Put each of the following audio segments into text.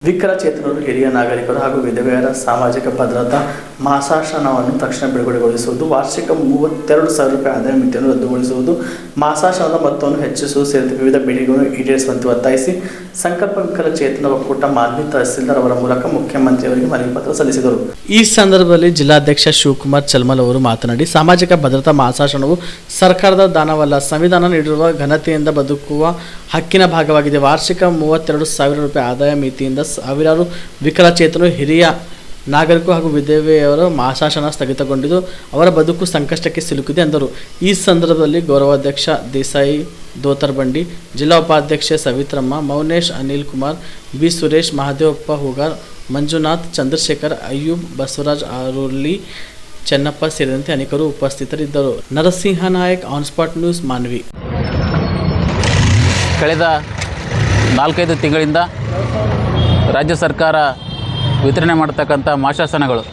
ವಿಕಲಚೇತನರು, ಹಿರಿಯ ನಾಗರಿಕರು ಹಾಗೂ ವಿಧವೆಯರ ಸಾಮಾಜಿಕ ಭದ್ರತಾ ಮಾಸಾಶನವನ್ನು ತಕ್ಷಣ ಬಿಡುಗಡೆಗೊಳಿಸುವುದು, ವಾರ್ಷಿಕ 32,000 ರೂಪಾಯಿ ಆದಾಯ ಮಿತಿಯನ್ನು ರದ್ದುಗೊಳಿಸುವುದು, ಮಾಸಾಶನದ ಮೊತ್ತವನ್ನು ಹೆಚ್ಚಿಸುವುದು ಸೇರಿದಂತೆ ವಿವಿಧ ಬೇಡಿಕೆಗಳನ್ನು ಈಡೇರಿಸುವಂತೆ ಒತ್ತಾಯಿಸಿ ಸಂಕಲ್ಪ ವಿಕಲಚೇತನ ಒಕ್ಕೂಟ ಮಾನ್ವಿ ತಹಸೀಲ್ದಾರ್ ಅವರ ಮೂಲಕ ಮುಖ್ಯಮಂತ್ರಿಯವರಿಗೆ ಮನವಿ ಪತ್ರ ಸಲ್ಲಿಸಿದರು. ಈ ಸಂದರ್ಭದಲ್ಲಿ ಜಿಲ್ಲಾಧ್ಯಕ್ಷ ಶಿವಕುಮಾರ್ ಚಲ್ಮಲ್ ಅವರು ಮಾತನಾಡಿ, ಸಾಮಾಜಿಕ ಭದ್ರತಾ ಮಾಸಾಶನವು ಸರ್ಕಾರದ ದಾನವಲ್ಲ, ಸಂವಿಧಾನ ನೀಡಿರುವ ಘನತೆಯಿಂದ ಬದುಕುವ ಹಕ್ಕಿನ ಭಾಗವಾಗಿದೆ. ವಾರ್ಷಿಕ 32,000 ರೂಪಾಯಿ ಆದಾಯ ಮಿತಿಯಿಂದ ಸಾವಿರಾರು ವಿಕಲಚೇತನರು, ಹಿರಿಯ ನಾಗರಿಕರು ಹಾಗೂ ವಿಧವೆಯರ ಮಾಸಾಶನ ಸ್ಥಗಿತಗೊಂಡಿದ್ದು ಅವರ ಬದುಕು ಸಂಕಷ್ಟಕ್ಕೆ ಸಿಲುಕಿದೆ ಎಂದರು. ಈ ಸಂದರ್ಭದಲ್ಲಿ ಗೌರವಾಧ್ಯಕ್ಷ ದೇಸಾಯಿ ದೋತರ್ಬಂಡಿ, ಜಿಲ್ಲಾ ಉಪಾಧ್ಯಕ್ಷೆ ಸವಿತ್ರಮ್ಮ, ಮೌನೇಶ್, ಅನಿಲ್ ಕುಮಾರ್, ಬಿ ಸುರೇಶ್, ಮಹದೇವಪ್ಪ ಹೂಗಾರ್, ಮಂಜುನಾಥ್, ಚಂದ್ರಶೇಖರ್, ಅಯ್ಯೂಬ್, ಬಸವರಾಜ್ ಆರುಲ್ಲಿ, ಚೆನ್ನಪ್ಪ ಸೇರಿದಂತೆ ಅನೇಕರು ಉಪಸ್ಥಿತರಿದ್ದರು. Narasimha Nayak, on spot news, Manvi. ಕಳೆದ 4-5 ತಿಂಗಳಿಂದ ರಾಜ್ಯ ಸರ್ಕಾರ ವಿತರಣೆ ಮಾಡ್ತಕ್ಕಂಥ ಮಾಸಾಸನಗಳು,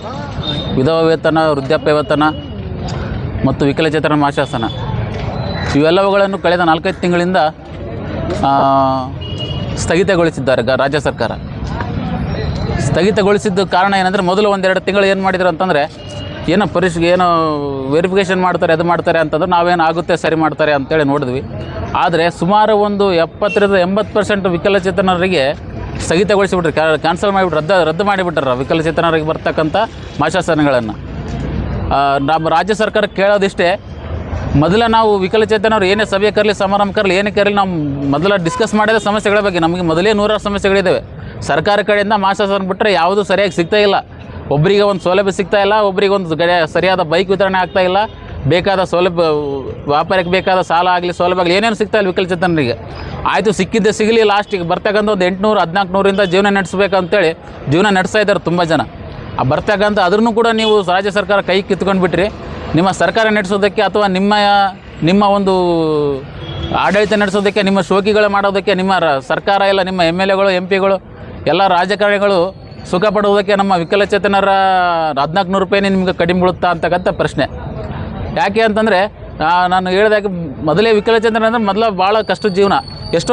ವಿಧವಾ ವೇತನ, ವೃದ್ಧಾಪ್ಯ ವೇತನ ಮತ್ತು ವಿಕಲಚೇತನ ಮಾಸಾಸನ ಇವೆಲ್ಲವುಗಳನ್ನು ಕಳೆದ 4-5 ತಿಂಗಳಿಂದ ಸ್ಥಗಿತಗೊಳಿಸಿದ್ದಾರೆ ರಾಜ್ಯ ಸರ್ಕಾರ. ಸ್ಥಗಿತಗೊಳಿಸಿದ್ದು ಕಾರಣ ಏನಂದರೆ, ಮೊದಲು 1-2 ತಿಂಗಳು ಏನು ಮಾಡಿದ್ರು ಅಂತಂದರೆ, ಏನೋ ಏನೋ ವೆರಿಫಿಕೇಷನ್ ಮಾಡ್ತಾರೆ, ಅದು ಮಾಡ್ತಾರೆ ಅಂತಂದ್ರೆ ನಾವೇನು ಆಗುತ್ತೆ ಸರಿ ಮಾಡ್ತಾರೆ ಅಂತೇಳಿ ನೋಡಿದ್ವಿ. ಆದರೆ ಸುಮಾರು ಒಂದು 70-80% ವಿಕಲಚೇತನರಿಗೆ ಸ್ಥಗಿತಗೊಳಿಸಿಬಿಟ್ರು, ಕ್ಯಾನ್ಸಲ್ ಮಾಡಿಬಿಟ್ರು, ರದ್ದು ಮಾಡಿಬಿಟ್ರ ವಿಕಲಚೇತನರಿಗೆ ಬರ್ತಕ್ಕಂಥ ಮಾಸಾಸನಗಳನ್ನು. ನಮ್ಮ ರಾಜ್ಯ ಸರ್ಕಾರ ಕೇಳೋದಿಷ್ಟೇ, ಮೊದಲ ನಾವು ವಿಕಲಚೇತನರು ಏನೇ ಸಭೆ ಕರಲಿ, ಸಮಾರಂಭ ಕರಲಿ, ಏನೇ ಕರಲಿ, ನಾವು ಮೊದಲ ಡಿಸ್ಕಸ್ ಮಾಡಿದ ಸಮಸ್ಯೆಗಳ ಬಗ್ಗೆ. ನಮಗೆ ಮೊದಲೇ 100 ಸಮಸ್ಯೆಗಳಿದ್ದಾವೆ. ಸರ್ಕಾರ ಕಡೆಯಿಂದ ಮಾಸಾಸನ ಬಿಟ್ಟರೆ ಯಾವುದೂ ಸರಿಯಾಗಿ ಸಿಗ್ತಾ ಇಲ್ಲ. ಒಬ್ಬರಿಗೆ ಒಂದು ಸೌಲಭ್ಯ ಸಿಗ್ತಾ ಇಲ್ಲ, ಒಬ್ಬರಿಗೆ ಒಂದು ಸರಿಯಾದ ಬೈಕ್ ವಿತರಣೆ ಆಗ್ತಾ ಇಲ್ಲ, ಬೇಕಾದ ಸೌಲಭ್ಯ, ವ್ಯಾಪಾರಕ್ಕೆ ಬೇಕಾದ ಸಾಲ ಆಗಲಿ, ಸೌಲಭ್ಯ ಆಗಲಿ, ಏನೇನು ಸಿಗ್ತಾ ಇಲ್ಲ ವಿಕಲಚೇತನರಿಗೆ. ಆಯಿತು, ಸಿಕ್ಕಿದ್ದೆ ಸಿಗಲಿ, ಲಾಸ್ಟಿಗೆ ಬರ್ತಕ್ಕಂಥ ಒಂದು 800-1400ರಿಂದ ಜೀವನ ನಡೆಸಬೇಕಂತೇಳಿ ಜೀವನ ನಡೆಸ್ತಾ ಇದ್ದಾರೆ ತುಂಬ ಜನ. ಆ ಬರ್ತಕ್ಕಂಥ ಅದ್ರೂ ಕೂಡ ನೀವು ರಾಜ್ಯ ಸರ್ಕಾರ ಕೈ ಕಿತ್ಕೊಂಡು ಬಿಟ್ರಿ. ನಿಮ್ಮ ಸರ್ಕಾರ ನಡೆಸೋದಕ್ಕೆ ಅಥವಾ ನಿಮ್ಮ ಒಂದು ಆಡಳಿತ ನಡೆಸೋದಕ್ಕೆ, ನಿಮ್ಮ ಶೋಕಿಗಳು ಮಾಡೋದಕ್ಕೆ ನಿಮ್ಮ ಸರ್ಕಾರ ಎಲ್ಲ, ನಿಮ್ಮ MLAಗಳು, MP ಗಳು, ಎಲ್ಲ ರಾಜಕಾರಣಿಗಳು ಸುಖ ಪಡುವುದಕ್ಕೆ ನಮ್ಮ ವಿಕಲಚೇತನರ 1,400 ರೂಪಾಯಿನೇ ನಿಮಗೆ ಕಡಿಮೆ ಬೀಳುತ್ತಾ ಅಂತಕ್ಕಂಥ ಪ್ರಶ್ನೆ. ಯಾಕೆ ಅಂತಂದರೆ, ನಾನು ಹೇಳಿದಾಗೆ ಮೊದಲೇ ವಿಕಲಚೇತನ ಅಂದರೆ ಮೊದಲು ಭಾಳ ಕಷ್ಟದ ಜೀವನ. ಎಷ್ಟೋ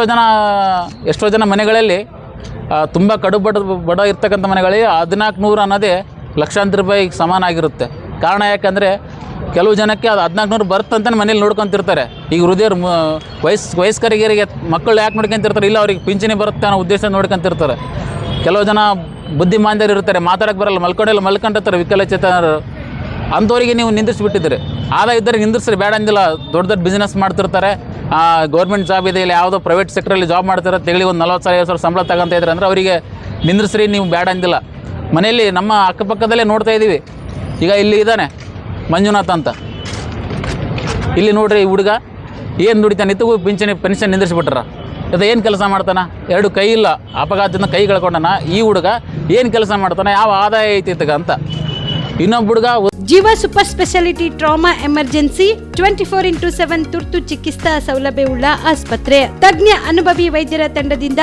ಜನ ಮನೆಗಳಲ್ಲಿ ತುಂಬ ಕಡು ಬಡ ಇರ್ತಕ್ಕಂಥ ಮನೆಗಳಿಗೆ 1,400 ಅನ್ನೋದೇ ಲಕ್ಷಾಂತರ ರೂಪಾಯಿಗೆ ಸಮಾನ ಆಗಿರುತ್ತೆ. ಕಾರಣ ಯಾಕಂದರೆ, ಕೆಲವು ಜನಕ್ಕೆ ಅದು 1,400 ಬರುತ್ತಂತಾನೆ ಮನೇಲಿ ನೋಡ್ಕೊತಿರ್ತಾರೆ. ಈಗ ಹೃದಯರು ವಯಸ್ಕರಿಗೆ ಮಕ್ಕಳು ಯಾಕೆ ನೋಡ್ಕೊತಿರ್ತಾರೆ, ಇಲ್ಲ ಅವ್ರಿಗೆ ಪಿಂಚಣಿ ಬರುತ್ತೆ ಅನ್ನೋ ಉದ್ದೇಶ ನೋಡ್ಕೊತಿರ್ತಾರೆ. ಕೆಲವು ಜನ ಬುದ್ಧಿಮಾಂದ್ಯರು ಇರ್ತಾರೆ, ಮಾತಾಡೋಕ್ಕೆ ಬರಲ್ಲ, ಮಲ್ಕೊಂಡಿರ್ತಾರೆ ವಿಕಲಚೇತನರು. ಅಂಥವರಿಗೆ ನೀವು ನಿಂದಿಸ್ಬಿಟ್ಟಿದ್ದೀರಿ. ಆದಾಯ ಇದ್ದರೆ ನಿಂದಿಸ್ರಿ, ಬೇಡ ಅಂದಿಲ್ಲ. ದೊಡ್ಡ ಬಿಸ್ನೆಸ್ ಮಾಡ್ತಿರ್ತಾರೆ, ಗೌರ್ಮೆಂಟ್ ಜಾಬ್ ಇದೆ, ಇಲ್ಲ ಯಾವುದೋ ಪ್ರೈವೇಟ್ ಸೆಕ್ಟ್ರಲ್ಲಿ ಜಾಬ್ ಮಾಡ್ತಾರೆ, ತಿಂಗಳಿಗೆ ಒಂದು 40,000-50,000 ಸಂಬಳ ತಗೊಂತ ಇದ್ದಾರೆ ಅಂದರೆ ಅವರಿಗೆ ನಿಂದಿಸ್ರಿ, ನೀವು ಬೇಡ ಅಂದಿಲ್ಲ. ಮನೆಯಲ್ಲಿ ನಮ್ಮ ಅಕ್ಕಪಕ್ಕದಲ್ಲೇ ನೋಡ್ತಾ ಇದ್ದೀವಿ. ಈಗ ಇಲ್ಲಿ ಇದ್ದಾನೆ ಮಂಜುನಾಥ್ ಅಂತ, ಇಲ್ಲಿ ನೋಡ್ರಿ, ಈ ಹುಡುಗ ಏನು ದುಡಿತಾನೆ, ಇತ್ತು ಪೆನ್ಷನ್ ನಿಂದಿಸ್ಬಿಟ್ರ. ಅದು ಏನು ಕೆಲಸ ಮಾಡ್ತಾನೆ, 2 ಕೈ ಇಲ್ಲ, ಅಪಘಾತದಿಂದ ಕೈ ಕಳ್ಕೊಂಡನ. ಈ ಹುಡುಗ ಏನು ಕೆಲಸ ಮಾಡ್ತಾನೆ, ಯಾವ ಆದಾಯ ಐತಿ ಅಂತ. ಇನ್ನೊಬ್ಬ ಹುಡುಗ ಜೀವ super speciality trauma emergency 24x7 ತುರ್ತು ಚಿಕಿತ್ಸಾ ಸೌಲಭ್ಯವುಳ್ಳ ಆಸ್ಪತ್ರೆ. ತಜ್ಞ ಅನುಭವಿ ವೈದ್ಯರ ತಂಡದಿಂದ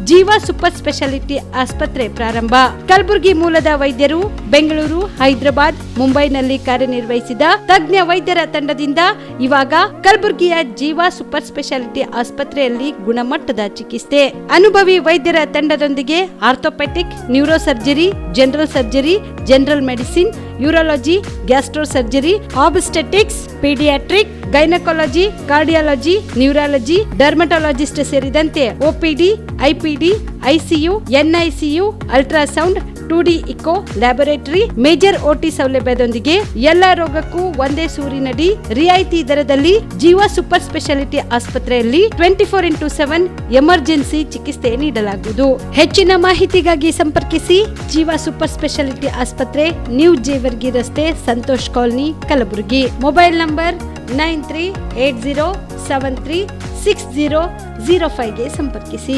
ಜೀವ ಸೂಪರ್ ಸ್ಪೆಷಾಲಿಟಿ ಆಸ್ಪತ್ರೆ ಪ್ರಾರಂಭ. ಕಲಬುರಗಿ ಮೂಲದ ವೈದ್ಯರು ಬೆಂಗಳೂರು, ಹೈದರಾಬಾದ್, ಮುಂಬೈನಲ್ಲಿ ಕಾರ್ಯನಿರ್ವಹಿಸಿದ ತಜ್ಞ ವೈದ್ಯರ ತಂಡದಿಂದ ಇವಾಗ ಕಲಬುರಗಿಯ ಜೀವ ಸೂಪರ್ ಸ್ಪೆಷಾಲಿಟಿ ಆಸ್ಪತ್ರೆಯಲ್ಲಿ ಗುಣಮಟ್ಟದ ಚಿಕಿತ್ಸೆ. ಅನುಭವಿ ವೈದ್ಯರ ತಂಡದೊಂದಿಗೆ orthopaedic, neuro surgery, general surgery, general medicine, urology, gastro surgery, obstetrics, paediatric, gynaecology, cardiology, neurology, dermatologist ಸೇರಿದಂತೆ OPD, IPD, ICU, NICU, ultrasound, 2D echo, laboratory, major OT ಸೌಲಭ್ಯದೊಂದಿಗೆ ಎಲ್ಲ ರೋಗಕ್ಕೂ ಒಂದೇ ಸೂರಿನಡಿ ರಿಯಾಯಿತಿ ದರದಲ್ಲಿ ಜೀವ ಸೂಪರ್ ಸ್ಪೆಷಾಲಿಟಿ ಆಸ್ಪತ್ರೆಯಲ್ಲಿ 24x7 ಎಮರ್ಜೆನ್ಸಿ ಚಿಕಿತ್ಸೆ ನೀಡಲಾಗುವುದು. ಹೆಚ್ಚಿನ ಮಾಹಿತಿಗಾಗಿ ಸಂಪರ್ಕಿಸಿ ಜೀವ ಸೂಪರ್ ಸ್ಪೆಷಾಲಿಟಿ ಆಸ್ಪತ್ರೆ, ನ್ಯೂ ಜೇವರ್ಗಿ ರಸ್ತೆ, Santosh colony, Kalaburagi. Mobile number 9380736005ಗೆ ಸಂಪರ್ಕಿಸಿ.